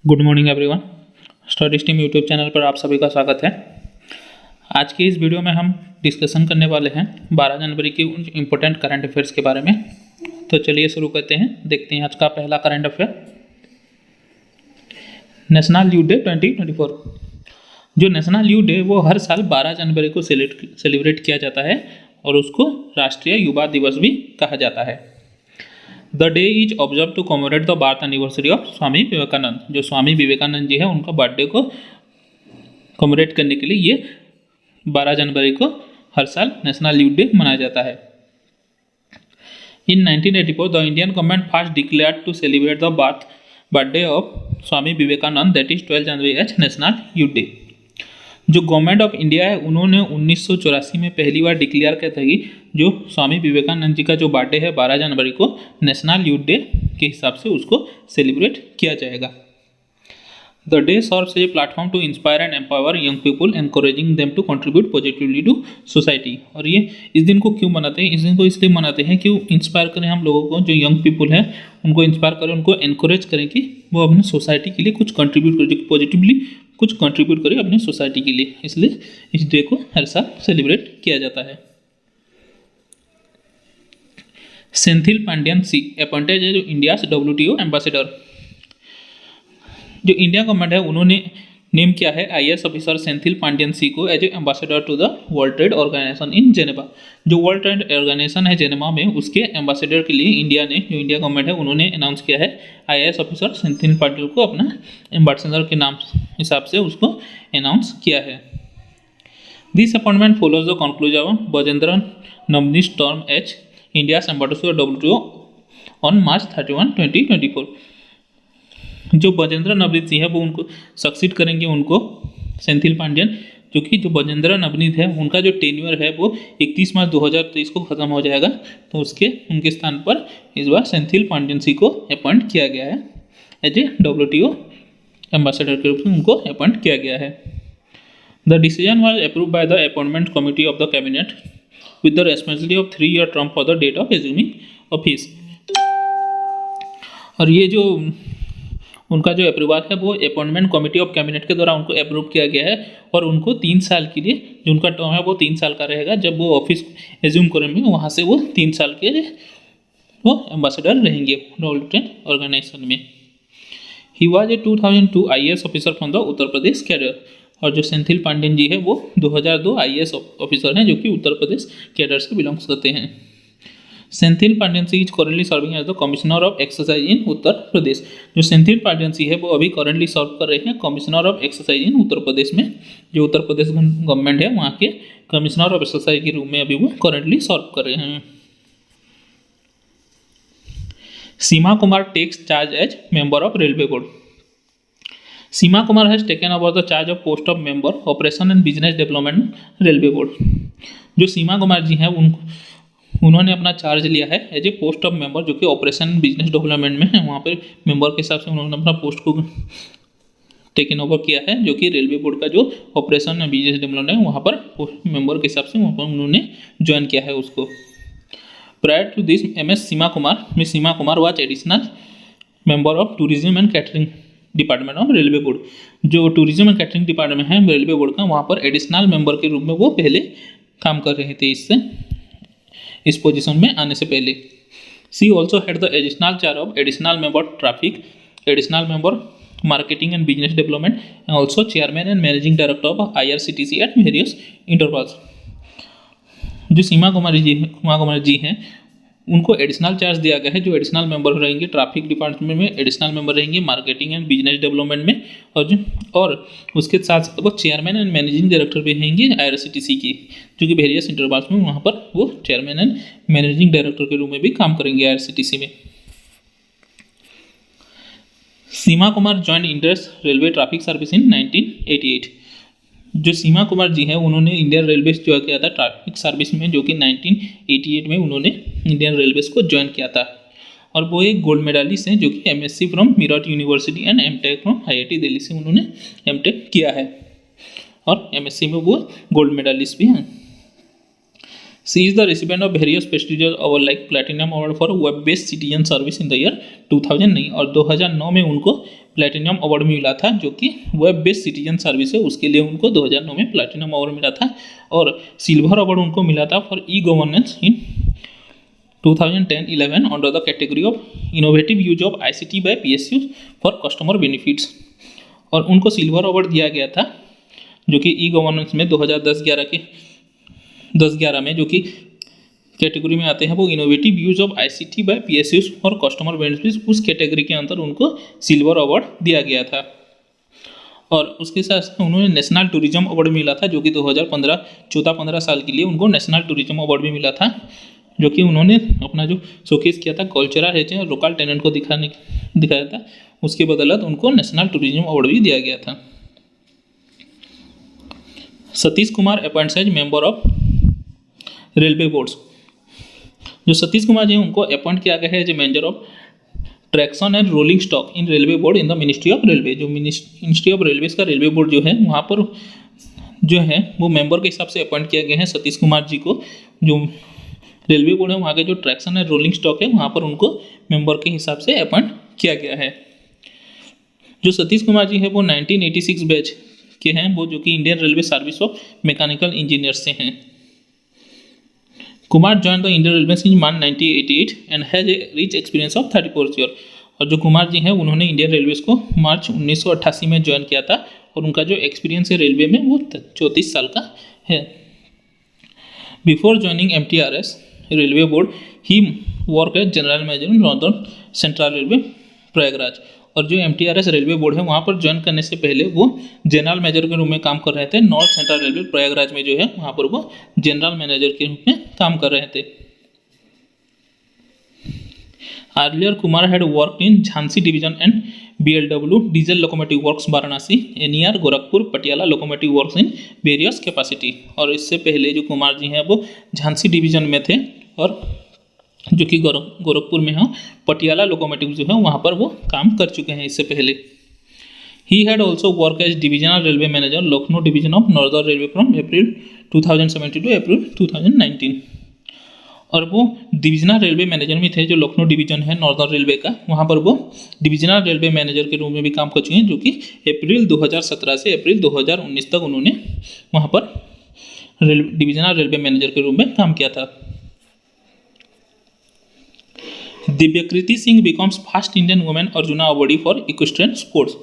Good morning everyone. Study stream YouTube channel पर आप सभी का स्वागत है। आज की इस वीडियो में हम डिस्कशन करने वाले हैं 12 जनवरी की उन इम्पोर्टेंट करंट अफेयर्स के बारे में। तो चलिए शुरू करते हैं। देखते हैं आज का पहला current affair, national youth day 2024। जो नेशनल यूथ डे वो हर साल 12 जनवरी को सेलिब्रेट किया जाता है और उसको राष्ट्रीय युवा दिवस भी कहा जाता है। The day is observe to commemorate the birth anniversary of Swami Vivekananda. जो स्वामी विवेकानंद जी है उनका बर्थडे को कॉमेमोरेट करने के लिए ये 12 जनवरी को हर साल नेशनल यूथ डे मनाया जाता है। In 1984 the Indian government first declared to celebrate the birthday of Swami Vivekananda that is 12 January as national youth day. जो गवर्नमेंट ऑफ इंडिया है उन्होंने 1984 में पहली बार डिक्लेयर किया था कि जो स्वामी विवेकानंद जी का जो बर्थडे है 12 जनवरी को नेशनल यूथ डे के हिसाब से उसको सेलिब्रेट किया जाएगा। The day serves a platform to inspire and empower young people encouraging them to contribute positively to society. और ये इस दिन को क्यों मनाते हैं? इस दिन को इसलिए मनाते हैं कि इंस्पायर करें हम लोगों को, जो यंग पीपल है उनको इंस्पायर करें, उनको एनकरेज करें कि वो अपनी सोसाइटी के लिए कुछ कंट्रीब्यूट करें, पॉजिटिवली कुछ कंट्रीब्यूट करें अपनी सोसाइटी के लिए। इसलिए इस डे को हर साल सेलिब्रेट किया जाता है। Senthil Pandian C appointed as India WTO ambassador. जो इंडिया गवर्नमेंट है उन्होंने नेम किया है IAS officer Senthil Pandian C को as a ambassador to the world trade organization in Geneva. जो वर्ल्ड ट्रेड ऑर्गेनाइजेशन है जेनेवा में, उसके एम्बेसडर के लिए जो इंडिया गवर्नमेंट है उन्होंने अनाउंस किया है IAS ऑफिसर सेंथिल पांड्यन को अपना एम्बेसडर के नाम हिसाब से उसको अनाउंस किया है। This appointment follows the conclusion of Bajendra Navnit term as India's ambassador WTO on March 31, 2024। जो बजेंद्र नवनीत सिंह है वो उनको सक्सीड करेंगे, उनको सेंथिल पांड्यन, जो कि जो बजेंद्र नवनीत है उनका जो टेन्योर है वो 31 मार्च 2023 को ख़त्म हो जाएगा। तो उनके स्थान पर इस बार सेंथिल पांड्यन सी को अपॉइंट किया गया है एज ए WTO एम्बेसडर के रूप में उनको अपॉइंट किया गया है। The decision was approve by the appointment committee of the cabinet with the responsibility of 3-year term for the date of assuming office. और ये जो उनका जो अप्रूवल है वो अपॉइंटमेंट कमिटी ऑफ कैबिनेट के द्वारा उनको अप्रूव किया गया है और उनको 3 साल के लिए जो उनका टर्म है वो 3 साल का रहेगा। जब वो ऑफिस एज्यूम करेंगे वहाँ से वो 3 साल के लिए वो एम्बेसडर रहेंगे वर्ल्ड ट्रेड ऑर्गेनाइजेशन में। He was a 2002 IAS officer from the Uttar Pradesh cadre. और जो सेंथिल पांड्यन जी है वो 2002 IAS ऑफिसर हैं जो कि उत्तर प्रदेश कैडर से बिलोंग्स करते हैं। Senthil Pandian C is currently serving as the commissioner of exercise in Uttar Pradesh. जो सेंथिल पांड्यन सी है वो अभी करंटली सर्व कर रहे हैं commissioner of exercise in Uttar प्रदेश में। जो उत्तर प्रदेश गवर्नमेंट है वहाँ के कमिश्नर ऑफ एक्सरसाइज के रूप में अभी वो करंटली सर्व कर रहे हैं। Seema Kumar takes charge as member of railway board. Seema Kumar has taken over the charge of post of member operation and business development railway board. जो सीमा कुमार जी हैं उन्होंने अपना चार्ज लिया है as a post of member, जो कि ऑपरेशन बिजनेस डेवलपमेंट में है। वहाँ पर मेंबर के हिसाब से उन्होंने अपना पोस्ट को टेकन ओवर किया है, जो कि रेलवे बोर्ड का जो ऑपरेशन एंड बिजनेस डेवलपमेंट है वहाँ पर मेंबर के हिसाब से वहाँ पर उन्होंने ज्वाइन किया है उसको। Prior to this Seema Kumar was additional member of tourism and catering department of railway board. जो टूरिज्म एंड कैटरिंग डिपार्टमेंट है रेलवे बोर्ड का, वहाँ पर एडिशनल मेंबर के रूप में वो पहले काम कर रहे थे इस पोजीशन में आने से पहले। She also had the additional charge of additional member traffic, additional member marketing and business development and also chairman and managing director of IRCTC at various intervals. जो सीमा कुमार जी हैं उनको एडिशनल चार्ज दिया गया है। जो एडिशनल मेंबर रहेंगे traffic department में, additional member रहेंगे मार्केटिंग एंड बिजनेस डेवलपमेंट में, और उसके साथ साथ वो चेयरमैन एंड मैनेजिंग डायरेक्टर भी रहेंगे IRCTC की, जो कि वेरियस इंटरवल्स में वहाँ पर वो चेयरमैन एंड मैनेजिंग डायरेक्टर के रूप में भी काम करेंगे IRCTC में। Seema Kumar joined Indian railway traffic service in 1988। जो सीमा कुमार जी हैं उन्होंने इंडियन रेलवेज ज्वाइन किया था ट्रैफिक सर्विस में, जो कि 1988 में उन्होंने इंडियन रेलवेज को ज्वाइन किया था। और वो एक गोल्ड मेडलिस्ट हैं, जो कि MSc from Meerut university and MTech from IIT Delhi से उन्होंने MTech किया है और MSc में वो गोल्ड मेडलिस्ट भी हैं। She is the recipient of various prestigious awards like Platinum Award for Web Based Citizen Service in the year 2009 और 2009 में उनको प्लैटिनम अवार्ड मिला था, जो कि वेब बेस्ड सिटीजन सर्विस है, उसके लिए उनको 2009 में प्लैटिनम अवार्ड मिला था। और सिल्वर अवार्ड उनको मिला था for e governance in 2010-11 under the category of innovative use of ICT by PSU for customer benefits. और उनको सिल्वर अवार्ड दिया गया था, जो कि ई गवर्नेंस में 2010-11 में जो कि कैटेगरी में आते हैं वो innovative use of ICT by PSU for customer benefits, उस कैटेगरी के अंदर उनको सिल्वर अवार्ड दिया गया था। और उसके साथ साथ उन्होंने नेशनल टूरिज्म अवार्ड मिला था, जो कि 2015 14-15 साल के लिए उनको नेशनल टूरिज्म अवार्ड भी मिला था, जो कि उन्होंने अपना जो शोकेस किया था कल्चरल हेरिटेज और लोकल टैलेंट को दिखाया था, उसके बदौलत उनको नेशनल टूरिज्म अवार्ड भी दिया गया था। Satish Kumar appoints as member of railway boards. जो सतीश कुमार जी उनको अपॉइंट किया गया है as a member of traction and rolling stock in railway board in the ministry of railway. जो मिनिस्ट्री ऑफ रेलवेज का रेलवे बोर्ड जो है वहाँ पर जो है वो मेंबर के हिसाब से अपॉइंट किया गया है सतीश कुमार जी को। जो रेलवे बोर्ड है वहाँ के जो ट्रैक्शन एंड रोलिंग स्टॉक है वहाँ पर उनको मेंबर के हिसाब से अपॉइंट किया गया है। जो सतीश कुमार जी है वो 1986 बैच के हैं, वो जो कि Indian railway service of mechanical engineer से हैं। Kumar join the Indian railway in March 1988 and has a rich experience of 34 year. और जो कुमार जी हैं उन्होंने इंडियन रेलवेज को मार्च 1988 में ज्वाइन किया था, और उनका जो एक्सपीरियंस है रेलवे में वो 34 साल का है। Before joining MTRS railway board he work as general manager in northern central railway Prayagraj. और जो MTRS रेलवे बोर्ड है वहाँ पर ज्वाइन करने से पहले वो जनरल मैनेजर के रूप में काम कर रहे थे। नॉर्थ सेंट्रल रेलवे प्रयागराज में जो है वहाँ पर वो जनरल मैनेजर के रूप में काम कर रहे थे। Earlier Kumar had work in Jhansi division and BLW diesel locomotive works Varanasi, NER Gorakhpur, Patiala locomotive works in various capacity. और इससे पहले जो कुमार जी हैं वो झांसी डिवीजन में थे, और जो कि गोरखपुर में है पटियाला लोकोमोटिव जो है वहाँ पर वो काम कर चुके हैं इससे पहले। He had also work as divisional railway manager Lucknow division of northern railway from April 2017 to April 2019। और वो डिविजनल रेलवे मैनेजर में थे, जो लखनऊ डिवीजन है नॉर्दर्न रेलवे का, वहाँ पर वो डिविजनल रेलवे मैनेजर के रूप में भी काम कर चुके हैं, जो कि अप्रैल 2017 से अप्रैल 2019 तक उन्होंने वहाँ पर डिविजनल रेलवे मैनेजर के रूप में काम किया था। Divyakirti Singh becomes first Indian women arjuna awardee for equestrian sports.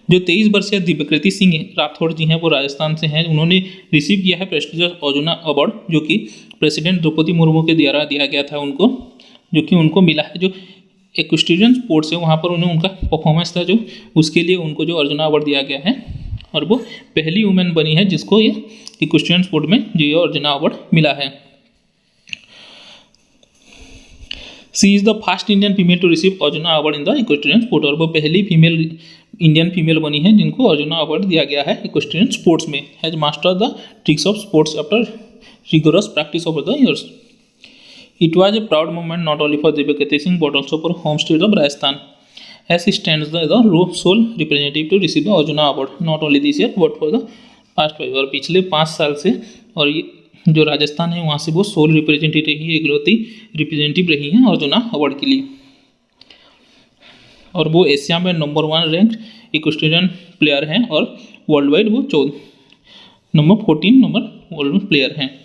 जो 23 वर्षीय दिव्यकृति सिंह राठौड़ जी हैं वो राजस्थान से हैं। उन्होंने रिसीव किया है प्रेस्टिजियस अर्जुना अवार्ड, जो कि प्रेसिडेंट द्रौपदी मुर्मू के द्वारा दिया गया था उनको, जो कि उनको मिला है जो इक्वेस्ट्रियन स्पोर्ट्स है वहाँ पर उन्हें उनका परफॉर्मेंस था जो उसके लिए उनको जो अर्जुना अवार्ड दिया गया है। और वो पहली वुमेन बनी है जिसको ये इक्वेस्ट्रियन स्पोर्ट में जो ये अर्जुना अवार्ड मिला है। She is the first Indian female to receive Arjuna award in the equestrian sport. और वो पहली इंडियन फीमेल बनी है जिनको अर्जुना अवार्ड दिया गया है इक्वेस्ट्रियन स्पोर्ट्स में। Has master the tricks of sports after rigorous practice over the years. It was a proud moment not only for Divyakriti Singh but also for home state of Rajasthan, as stands the sole representative to receive the Arjuna award not only this year but for the past 5 और पिछले 5 साल से। और ये जो राजस्थान है वहाँ से वो सोल रिप्रेजेंटेटिव रही है, इकलौती रिप्रेजेंटेटिव रही है अर्जुना अवार्ड के लिए। और वो एशिया में नंबर 1 रैंक इक्वेस्ट्रियन प्लेयर हैं, और वर्ल्ड वाइड वो 14 नंबर वर्ल्ड प्लेयर हैं।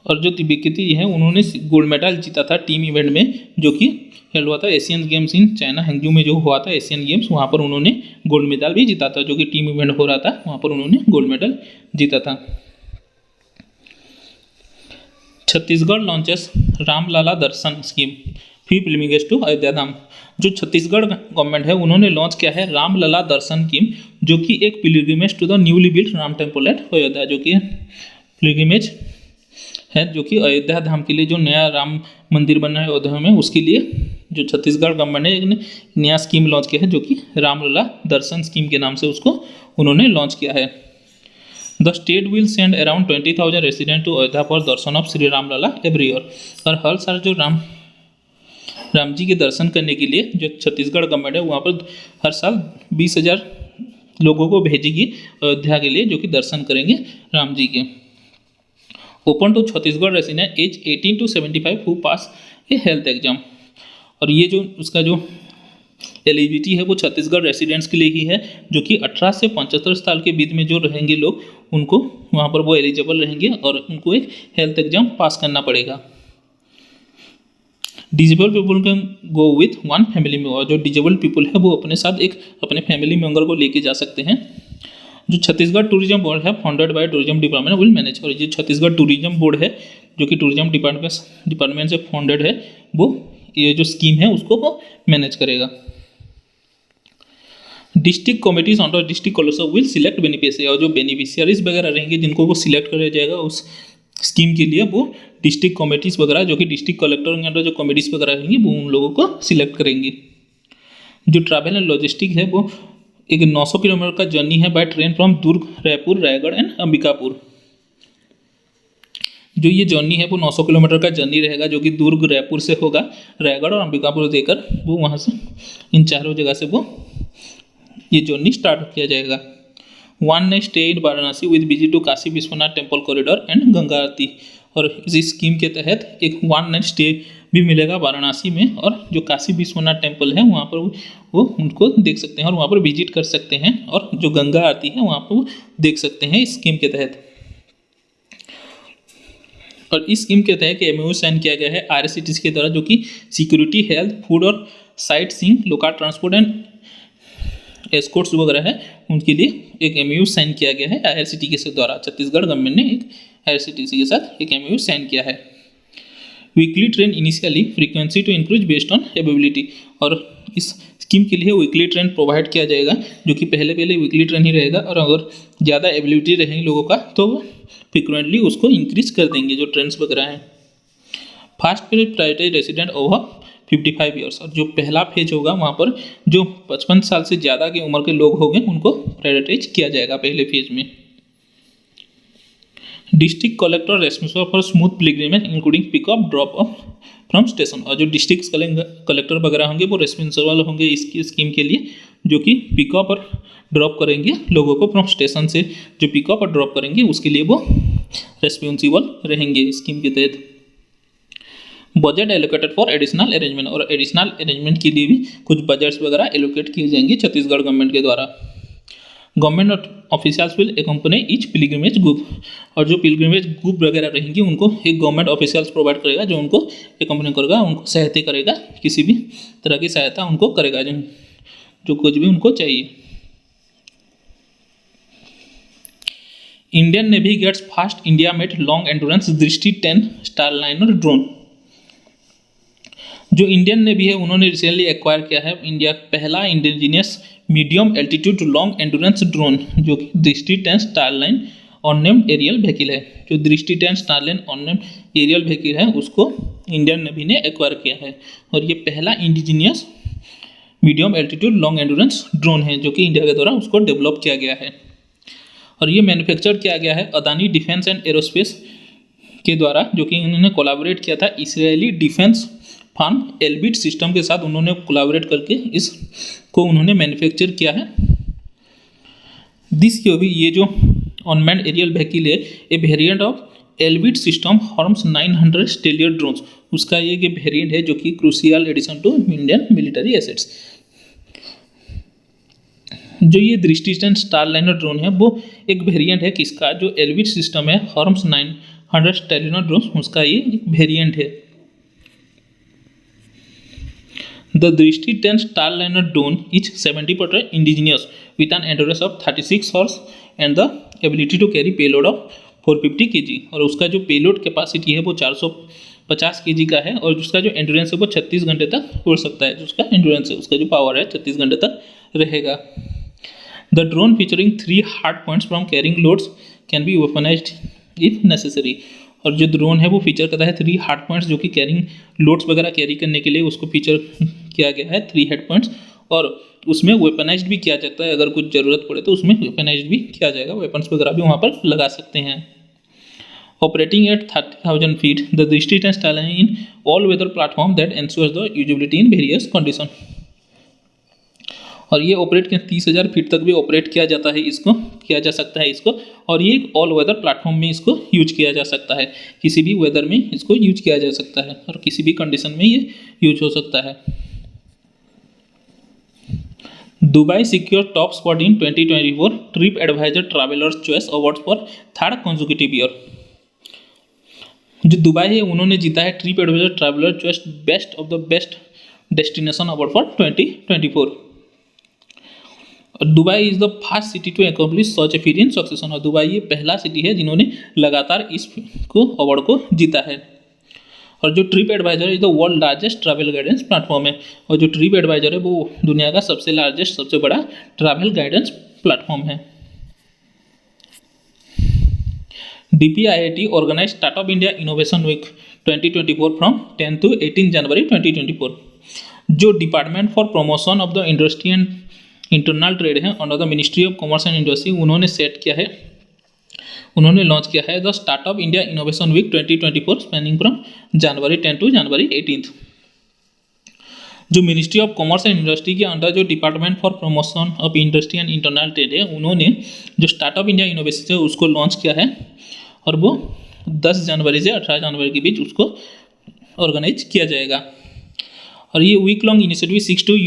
और जो दिव्यकृति है उन्होंने गोल्ड मेडल जीता था टीम इवेंट में, जो कि हेल्ड हुआ था एशियन गेम्स इन चाइना हैंगजू में जो हुआ था एशियन गेम्स, वहाँ पर उन्होंने गोल्ड मेडल भी जीता था। जो कि टीम इवेंट हो रहा था वहाँ पर उन्होंने गोल्ड मेडल जीता था। Chhattisgarh launches Ramlala darshan scheme free pilgrimage to Ayodhya Dham. जो छत्तीसगढ़ गवर्नमेंट है उन्होंने लॉन्च किया है रामलला दर्शन स्कीम, जो कि एक pilgrimage to the newly built Ram temple at Ayodhya, जो कि पिलग्रिमेज है जो कि अयोध्या धाम के लिए जो नया राम मंदिर बना है अयोध्या में, उसके लिए जो छत्तीसगढ़ गवर्नमेंट ने एक नया स्कीम लॉन्च किया है, जो कि रामलला दर्शन स्कीम के नाम से उसको उन्होंने लॉन्च किया है। The state will send around 20,000 resident to Ayodhya for darshan of Shri Ramlalla every year. और हर साल जो राम जी के दर्शन करने के लिए जो छत्तीसगढ़ गवर्नमेंट है वहाँ पर हर साल 20,000 लोगों को भेजेगी अयोध्या के लिए, जो कि दर्शन करेंगे राम जी के। Open to Chhattisgarh resident age 18 to 75 who pass a health exam. और ये जो उसका जो एलिजिबिलिटी है वो छत्तीसगढ़ रेसिडेंट्स के लिए ही है, जो कि 18 से 75 साल के बीच में जो रहेंगे लोग, उनको वहाँ पर वो एलिजिबल रहेंगे और उनको एक हेल्थ एग्जाम पास करना पड़ेगा। Disable people can go with one family member, जो डिजेबल पीपल है वो अपने साथ एक अपने फैमिली मेंबर को लेके जा सकते हैं। जो छत्तीसगढ़ टूरिज्म बोर्ड है funded by tourism department will manage, और ये छत्तीसगढ़ टूरिज्म बोर्ड है जो कि टूरिज्म डिपार्टमेंट से फंडेड है, वो ये जो स्कीम है उसको वो मैनेज करेगा। District committees under district collector will select beneficiary, और जो बेनिफिशियरीज वगैरह रहेंगे जिनको वो सिलेक्ट किया जाएगा उस स्कीम के लिए, वो डिस्ट्रिक्ट कमिटीज वगैरह जो कि डिस्ट्रिक्ट कलेक्टर के अंडर जो कमिटीज वगैरह रहेंगी वो उन लोगों को सिलेक्ट करेंगे। जो ट्रैवल एंड लॉजिस्टिक है वो एक 900 किलोमीटर का जर्नी है by train from Durg, Raipur, Raigarh and Ambikapur. जो ये जर्नी है वो 900 किलोमीटर का जर्नी रहेगा, जो कि दुर्ग, रायपुर से होगा, रायगढ़ और अंबिकापुर देकर वो वहाँ से इन चारों जगह से वो ये जर्नी स्टार्ट किया जाएगा। One night stay in Varanasi with visit to Kashi Vishwanath temple corridor and Ganga aarti, और इस स्कीम के तहत एक वन नाइट स्टे भी मिलेगा वाराणसी में, और जो काशी विश्वनाथ टेम्पल है वहाँ पर वो उनको देख सकते हैं और वहाँ पर विजिट कर सकते हैं, और जो गंगा आरती है वहाँ पर वो देख सकते हैं इस स्कीम के तहत। और इस स्कीम के तहत एमओयू साइन किया गया है आईआरसीटीसी के द्वारा, जो कि सिक्योरिटी, हेल्थ, फूड और sight seeing, local transport and Escorts वगैरह है उनके लिए एक एमओयू साइन किया गया है आईआरसीटीसी के द्वारा। छत्तीसगढ़ गवर्नमेंट ने एक आईआरसीटीसी के साथ एक एमओयू साइन किया है। Weekly train initially frequency to increase based on ability, और इस स्कीम के लिए वीकली ट्रेन प्रोवाइड किया जाएगा, जो कि पहले वीकली ट्रेन ही रहेगा, और अगर ज़्यादा एबिलिटी रहेंगे लोगों का तो वो फ्रिक्वेंटली उसको इंक्रीज कर देंगे जो ट्रेन्स वगैरह हैं। First phase prioritise resident over 55 years, और जो पहला फेज होगा वहाँ पर जो 55 साल से ज़्यादा की उम्र के लोग होंगे उनको प्रायोरिटाइज किया जाएगा पहले फेज में। District collector responsible for smooth pilgrimage including pickup drop of from station, और जो डिस्ट्रिक्ट कलेक्टर वगैरह होंगे वो रेस्पॉन्सिबल होंगे इसकी स्कीम के लिए, जो कि पिकअप और ड्रॉप करेंगे लोगों को फ्रॉम स्टेशन से, जो पिकअप और ड्रॉप करेंगे उसके लिए वो रेस्पॉन्सिबल रहेंगे स्कीम के तहत। Budget allocated for additional arrangement, और एडिशनल अरेंजमेंट के लिए भी कुछ बजट्स वगैरह एलोकेट किए जाएंगे छत्तीसगढ़ गवर्नमेंट के द्वारा। Government officials will accompany each pilgrimage group, और जो पिलग्रिमेज ग्रुप वगैरह रहेंगी उनको एक गवर्नमेंट ऑफिशियल्स प्रोवाइड करेगा, जो उनको एकम्पनी करेगा, उनको सहायता करेगा, किसी भी तरह की सहायता उनको करेगा जो कुछ भी उनको चाहिए। Indian navy gets first India made long endurance Drishti 10 starliner drone, जो इंडियन नेवी है उन्होंने रिसेंटली एक्वायर किया है इंडिया पहला indigenous medium altitude long endurance drone, जो कि दृष्टि 10 स्टारलाइन अननेम्ड एरियल व्हीकल है। जो दृष्टि 10 स्टारलाइन अननेम्ड एरियल व्हीकल है उसको इंडियन नेवी ने एक्वायर किया है, और ये पहला indigenous medium altitude long endurance drone है जो कि इंडिया के द्वारा उसको डेवलप किया गया है, और ये मैन्युफैक्चर किया गया है अदानी डिफेंस एंड एरोस्पेस के द्वारा, जो कि उन्होंने कोलैबोरेट किया था Israeli defence firm Elbit system के साथ, उन्होंने कोलैबोरेट करके इसको उन्होंने मैन्युफैक्चर किया है। दिस भी ये जो अनमैन्ड एरियल व्हीकल है a variant of Elbit system Hermes 900 stellar drones, उसका ये वेरिएंट है जो कि crucial addition to Indian military assets. जो ये दृष्टि 10 स्टारलाइनर ड्रोन है वो एक वेरिएंट है किसका, जो एल्बिट सिस्टम है हॉर्म्स 900 स्टेलियर ड्रोन्स, उसका ये वेरिएंट है। The Drishti 10 Starliner drone is 70% indigenous with an endurance of 36 horse and the ability to carry payload of 450 kg, और उसका जो पेलोड कैपेसिटी है वो 450 kg का है, और उसका जो एंड्योरेंस है वो 36 घंटे तक उड़ सकता है। जो उसका एंड्योरेंस है, उसका जो पावर है 36 घंटे तक रहेगा। The drone featuring 3 hard points from carrying loads can be weaponised if necessary, और जो ड्रोन है वो फीचर करता है 3 हार्ड पॉइंट्स जो कि कैरिंग लोड्स वगैरह कैरी करने के लिए उसको फीचर किया गया है 3 हेड पॉइंट्स, और उसमें वेपनाइज्ड भी किया जाता है, अगर कुछ ज़रूरत पड़े तो उसमें वेपनाइज्ड भी किया जाएगा, वेपन्स वगैरह भी वहाँ पर लगा सकते हैं। Operating eight 30,000 feet the Drishti 10 starline in all weather platform that ensures the usability in various condition, और ये ऑपरेट 30,000 फीट तक भी ऑपरेट किया जाता है, इसको किया जा सकता है इसको, और ये ऑल वेदर प्लेटफॉर्म में इसको यूज किया जा सकता है, किसी भी वेदर में इसको यूज किया जा सकता है, और किसी भी कंडीशन में ये यूज हो सकता है। Dubai secure top spot in 2024 trip advisor travellers choice awards for third consecutive year. जो दुबई है उन्होंने जीता है trip advisor traveller choice best of the best destination award for 2024। Dubai is the first city to accomplish such a feat in succession. और Dubai ये पहला city है जिन्होंने लगातार इस अवार्ड को जीता है। और जो trip advisor is the world largest travel guidance platform है। और जो ट्रिप एडवाइजर है वो दुनिया का सबसे लार्जेस्ट सबसे बड़ा ट्रैवल गाइडेंस प्लेटफॉर्म है। DPIIT organize startup India innovation week 2024 from 10 to 18 January 2024। जो department for promotion of the industry and internal trade है under the ministry of commerce and industry, उन्होंने सेट किया है, उन्होंने लॉन्च किया है the startup India innovation week 2024 spanning from January 10 to January 18। जो ministry of commerce and industry के under जो department for promotion of industry and internal trade है, उन्होंने जो स्टार्टअप इंडिया इनोवेशन है उसको लॉन्च किया है और वो 10 जनवरी से 18 जनवरी के बीच उसको ऑर्गेनाइज किया जाएगा। और ये week long initiative seeks to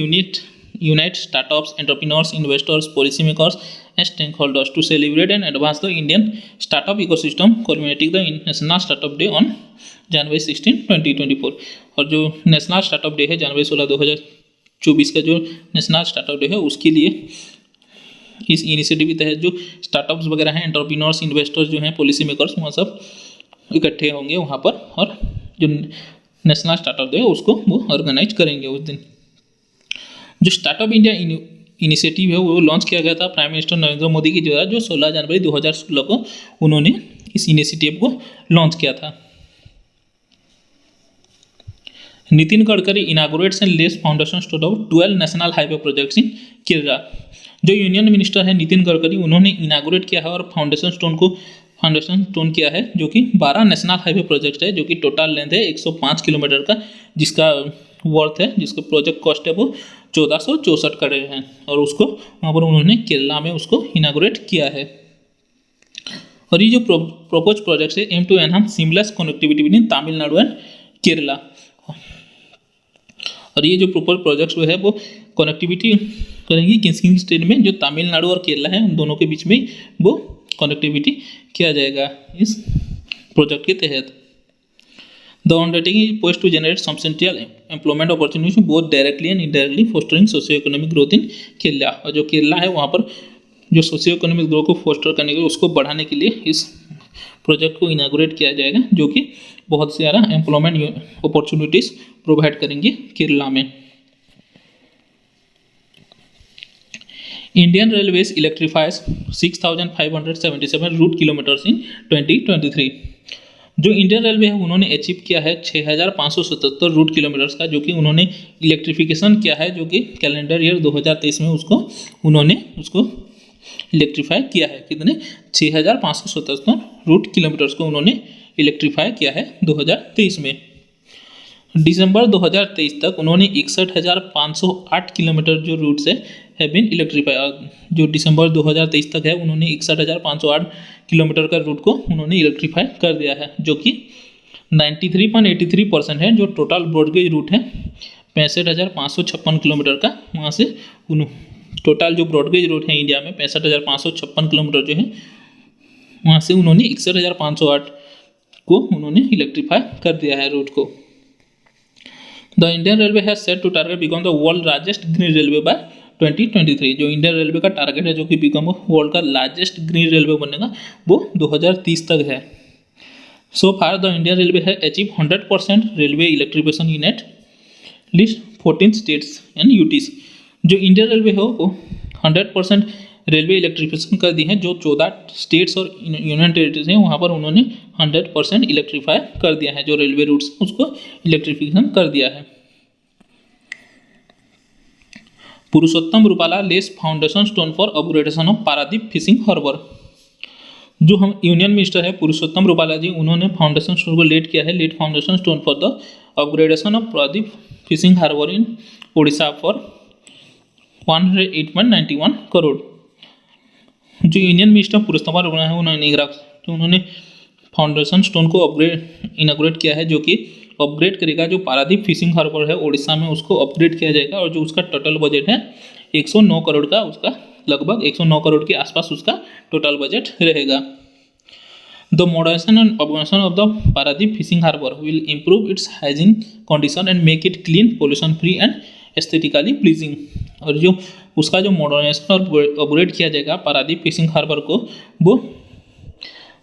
unite startups, entrepreneurs, investors, policymakers, and stakeholders to celebrate and advance the Indian startup ecosystem, culminating the National Startup Day on January 16, 2024। और जो नेशनल स्टार्टअप डे है जनवरी 16, 2024 का जो national startup day है उसके लिए इस initiative के तहत जो स्टार्टअप्स वगैरह हैं, एंटरप्रेन्योर्स, इन्वेस्टर्स जो हैं, पॉलिसी मेकर्स, वहाँ सब इकट्ठे होंगे वहाँ पर और जो नेशनल स्टार्टअप डे है उसको वो ऑर्गेनाइज करेंगे उस दिन। जो स्टार्टअप इंडिया इनिशिएटिव है वो लॉन्च किया गया था प्राइम मिनिस्टर नरेंद्र मोदी के द्वारा, जो 16 जनवरी 2016 को उन्होंने इस इनिशिएटिव को लॉन्च किया था। Nitin Gadkari inaugurates and lays foundation stone of 12 national highway projects in Kerala. जो यूनियन मिनिस्टर है नितिन गडकरी, उन्होंने इनागुरेट किया है और फाउंडेशन स्टोन किया है जो कि 12 नेशनल हाईवे प्रोजेक्ट है, जो कि टोटल लेंथ है 105 किलोमीटर का, जिसका वर्थ है, जिसका प्रोजेक्ट कॉस्ट है वो 1464 करोड़ हैं। और उसको वहाँ पर उन्होंने केरला में उसको इनागुरेट किया है। और ये जो प्रोपोज प्रोजेक्ट है aim to enhance seamless connectivity between Tamil Nadu and Kerala. और ये जो प्रोपोज प्रोजेक्ट जो है वो कनेक्टिविटी करेंगी किस किस स्टेट में, जो तमिलनाडु और केरला है उन दोनों के बीच में वो कनेक्टिविटी किया जाएगा इस प्रोजेक्ट के तहत। The undertaking is poised to generate substantial employment opportunities both directly and indirectly, fostering socio-economic growth in Kerala. और जो केरला है वहाँ पर जो सोशियो इकोनॉमिक ग्रोथ को फोस्टर करने के लिए उसको बढ़ाने के लिए इस प्रोजेक्ट को इनागुरेट किया जाएगा, जो कि बहुत सारा एम्प्लॉयमेंट अपॉर्चुनिटीज प्रोवाइड करेंगे केरला में। Indian railways electrifies 6577 route kilometres in 2023। जो इंडियन रेलवे है उन्होंने अचीव किया है 6577 रूट किलोमीटर्स का, जो कि उन्होंने इलेक्ट्रिफिकेशन किया है, जो कि कैलेंडर ईयर 2023 में उन्होंने उसको इलेक्ट्रीफाई किया है। कितने 6577 रूट किलोमीटर्स को उन्होंने इलेक्ट्रीफाई किया है 2023 में। दिसंबर 2023 तक उन्होंने 61,508 किलोमीटर जो रूट्स है बीन इलेक्ट्रीफाई। जो दिसंबर 2023 तक है उन्होंने 61,508 किलोमीटर का रूट को उन्होंने इलेक्ट्रीफाई कर दिया है, जो कि 93.83% है। जो टोटल ब्रॉडगेज रूट है 65,556 किलोमीटर का, वहाँ से टोटल जो ब्रॉडगेज रूट है इंडिया में 65,556 किलोमीटर जो है वहाँ से उन्होंने 61,508 को उन्होंने इलेक्ट्रीफाई कर दिया है रूट को। The Indian railway has set to target become the world largest green railway by 2023। जो इंडियन रेलवे का टारगेट है जो कि बिकम वर्ल्ड का लार्जेस्ट ग्रीन रेलवे बनेगा वो 2030 तक है। So far the Indian railway है achieve 100% railway electrification in at least 14 states and UTs. जो इंडियन रेलवे है वो 100% रेलवे इलेक्ट्रिफिकेशन कर दी है। जो 14 स्टेट्स और यूनियन टेरिटरीज हैं वहाँ पर उन्होंने 100% इलेक्ट्रीफाई कर दिया है। जो रेलवे रूट्स उसको इलेक्ट्रिफिकेशन कर दिया है। Purushottam Rupala lays foundation stone for upgradation of Paradip fishing harbour. जो हम यूनियन मिनिस्टर है पुरुषोत्तम रूपाला जी, उन्होंने फाउंडेशन स्टोन को लेड किया है, laid foundation stone for the upgradation of Paradip fishing harbour in Orissa for 108.91 crore. जो यूनियन मिनिस्टर पुरुषोत्तम रूपाला है उन्होंने फाउंडेशन स्टोन को इनाग्रेट किया है, जो कि अपग्रेड करेगा जो पारादीप फिशिंग हार्बर है उड़ीसा में उसको अपग्रेड किया जाएगा। और जो उसका टोटल बजट है 109 करोड़ का उसका लगभग 109 करोड़ के आसपास उसका टोटल बजट रहेगा। The modernisation and upgradation of the Paradip fishing harbour will improve its hygiene condition and make it clean, pollution free and aesthetically pleasing. और जो उसका जो मॉडर्नाइजेशन और अपग्रेड किया जाएगा पारादीप फिशिंग हार्बर को, वो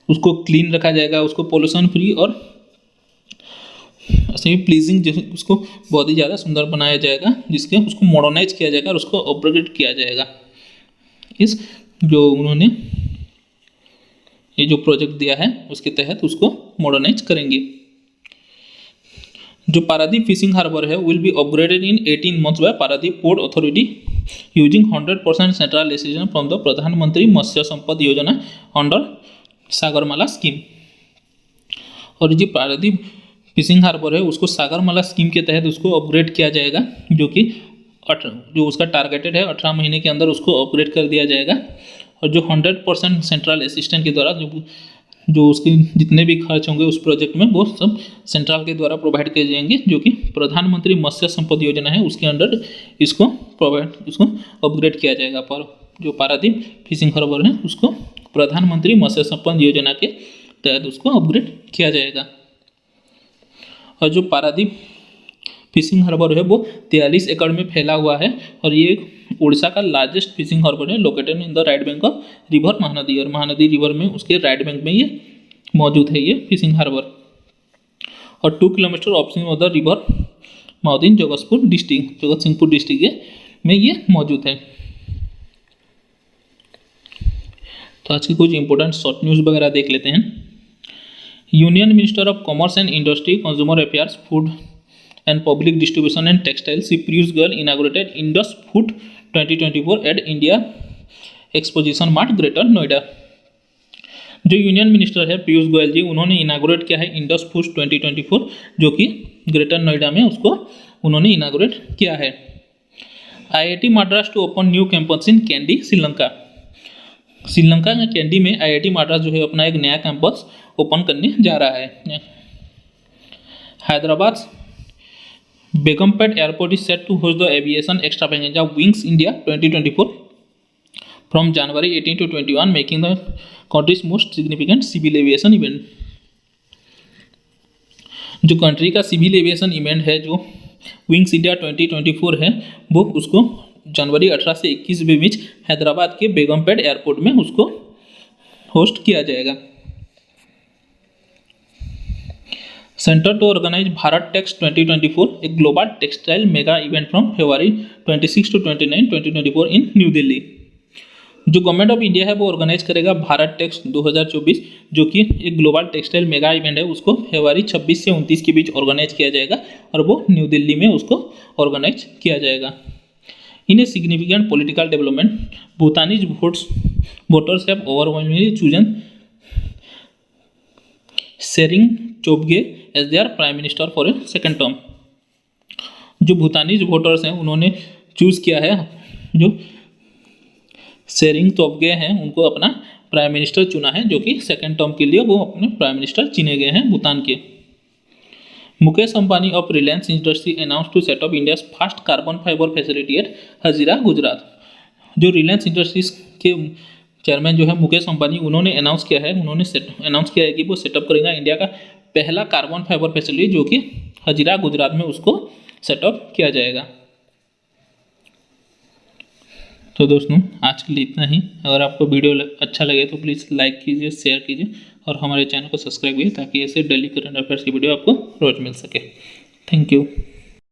उसको क्लीन रखा जाएगा, उसको पोल्यूशन फ्री और ऐसे ही प्लीजिंग, जो उसको बहुत ही ज़्यादा सुंदर बनाया जाएगा, जिसके उसको मॉडर्नाइज किया जाएगा और उसको अपग्रेड किया जाएगा। इस जो उन्होंने ये जो प्रोजेक्ट दिया है उसके तहत उसको मॉडर्नाइज करेंगे। जो पारादीप फिशिंग हार्बर है will be upgraded in 18 months by Paradip port authority using 100% centralisation from the Pradhan Mantri Matsya संपद योजना अंडर सागरमाला स्कीम। और जो पारादीप फिशिंग हार्बर है उसको सागरमाला स्कीम के तहत उसको अपग्रेड किया जाएगा, जो उसका टारगेटेड है 18 महीने के अंदर उसको अपग्रेड कर दिया जाएगा। और जो 100% सेंट्रल असिस्टेंट के द्वारा जो उसके जितने भी खर्च होंगे उस प्रोजेक्ट में वो सब सेंट्रल के द्वारा प्रोवाइड किए जाएंगे, जो कि प्रधानमंत्री मत्स्य संपद योजना है उसके अंडर इसको अपग्रेड किया जाएगा। पर जो पारादीप फिशिंग हार्बर है उसको प्रधानमंत्री मत्स्य संपद योजना के तहत उसको अपग्रेड किया जाएगा। और जो पारादीप फिशिंग हार्बर है वो 43 एकड़ में फैला हुआ है और ये उड़ीसा का लार्जेस्ट फिशिंग हार्बर है, located in the right bank of river Mahanadi. और महानदी रिवर में उसके राइट बैंक में ये मौजूद है ये फिशिंग हार्बर। और 2 kilometre option of the river mouth in Jagatsinghpur district में ये मौजूद है। तो आज की कुछ इंपॉर्टेंट शॉर्ट न्यूज़ वगैरह देख लेते हैं। Union minister of commerce and industry, consumer affairs, food and public distribution and textiles, Shri Piyush Goyal inaugurated Indus Food 2024 at India Exposition Mart, greater Noida. जो यूनियन मिनिस्टर है पीयूष गोयल जी, उन्होंने इनागोरेट किया है Indus food 2024, जो कि ग्रेटर नोएडा में उसको उन्होंने इनागोरेट किया है। IIT Madras to open new campus in Kandy, Sri Lanka. Sri Lanka में कैंडी में IIT मद्रास जो है अपना एक नया कैंपस ओपन करने जा रहा है। Hyderabad Begumpet airport is set to host the aviation extravaganza Wings India 2024 from January 18 to 21, making the country's most significant civil aviation event। जो कंट्री का सिविल एविएशन इवेंट है जो विंग्स इंडिया 2024 है, वो उसको जनवरी 18 से 21 के बीच हैदराबाद के बेगमपेट एयरपोर्ट में उसको होस्ट किया जाएगा। Centre to organise Bharat Tex 2024, एक global textile mega event from February 26 to 29, 2024 in new Delhi. जो गवर्नमेंट ऑफ इंडिया है वो ऑर्गेनाइज करेगा भारत टेक्स 2024, जो कि एक ग्लोबल टेक्सटाइल मेगा इवेंट है, उसको फरवरी 26 से 29 के बीच ऑर्गेनाइज किया जाएगा और वो न्यू दिल्ली में उसको ऑर्गेनाइज किया जाएगा। In a significant political development, Bhutanese voters have overwhelmingly chosen Tshering Tobgay as their prime minister for a second term. जो भूटानीज वोटर्स हैं उन्होंने चूज़ किया है, जो सेरिंग तोबगे हैं उनको अपना प्राइम मिनिस्टर चुना है, जो कि सेकेंड टर्म के लिए वो अपने प्राइम मिनिस्टर चुने गए हैं भूटान के। Mukesh Ambani of Reliance industry announce to set up India's first carbon fibre facility at Hazira, Gujarat. जो रिलायंस इंडस्ट्रीज के चेयरमैन जो है मुकेश अंबानी, उन्होंने अनाउंस किया है कि वो सेटअप करेगा इंडिया का पहला कार्बन फाइबर फैसिलिटी, जो कि हजीरा गुजरात में उसको सेटअप किया जाएगा। तो दोस्तों आज के लिए इतना ही। अगर आपको वीडियो अच्छा लगे तो प्लीज़ लाइक कीजिए, शेयर कीजिए और हमारे चैनल को सब्सक्राइब कीजिए, ताकि ऐसे डेली करंट अफेयर्स की वीडियो आपको रोज मिल सके। Thank you.